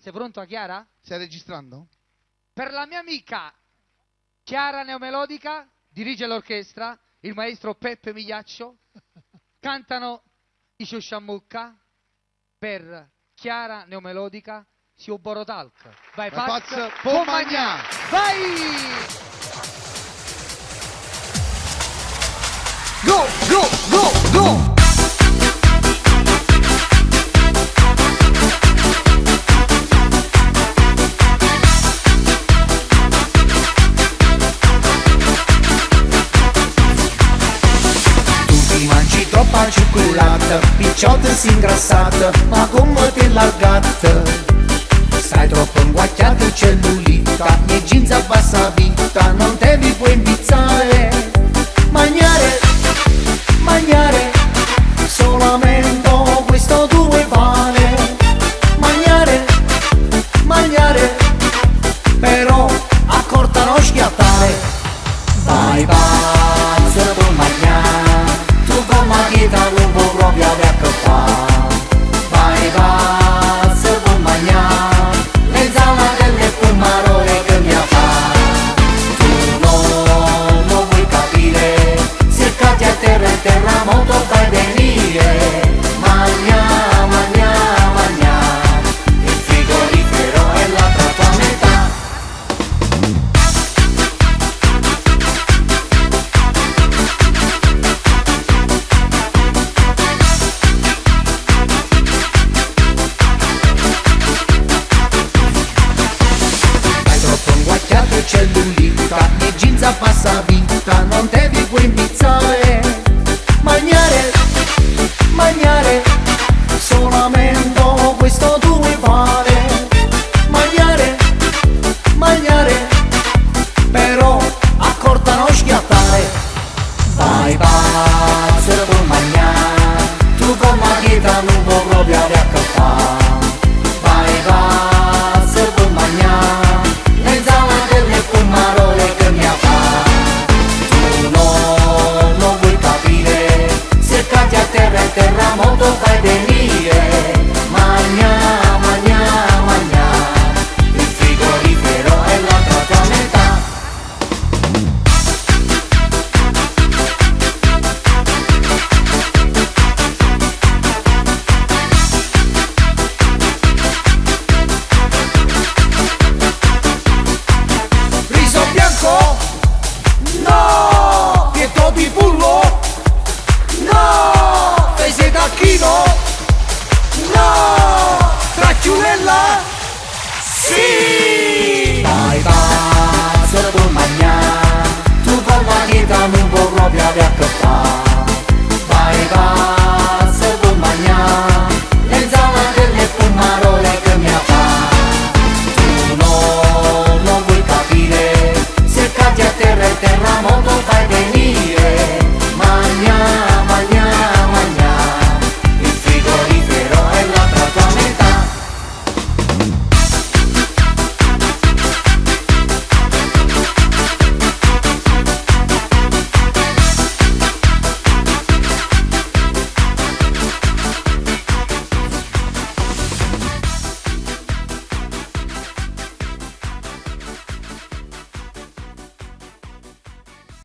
Sei pronta, Chiara? Stai registrando? Per la mia amica Chiara Neomelodica dirige l'orchestra il maestro Peppe Migliaccio. Cantano i Ciosciamucca. Per Chiara Neomelodica Sio Borotalc. Vai Paz Pomagnà. Vai! Go, go, go, go! Troppa cioccolata, picciotta si ingrassata, ma come te largata? Stai troppo inguacchiata e cellulita, miei jeans a bassa vita, non te li puoi impizzare. Mangiare, mangiare, solamente questo due vale. Mangiare, mangiare, però accorta non schiattare. Vai, pazzo, puoi mangiare. Come vita non può proprio avere a che fare. Vai pazzo con mangiare le insalatelle e pomarole che mi fa. Tu non vuoi capire, se cadi a terra il terremoto fai venire. Mangia, mangia, mangia, il frigorifero è l'altra tua metà. Cellulita, e jeans a bassa vita, non devi puoi impizzare. Mangiare, mangiare, solamente questo due vale. Mangiare, mangiare, però accorta non schiattare. Vai pazzo con mangiare, tu con la vita non puoi proprio avere a che fare. Vai pazzo con mangiare marole che mi fa. Tu non vuoi capire, se cadi a terra il terremoto fai venire. Magna, magna, magna, il frigorifero è l'altra tua metà. No! Pietro di pullo? No! Pese tacchino? No! Tracciulella? Sì! Vai pazzo con mangiare, tu con la dieta non puoi proprio avere a che fare.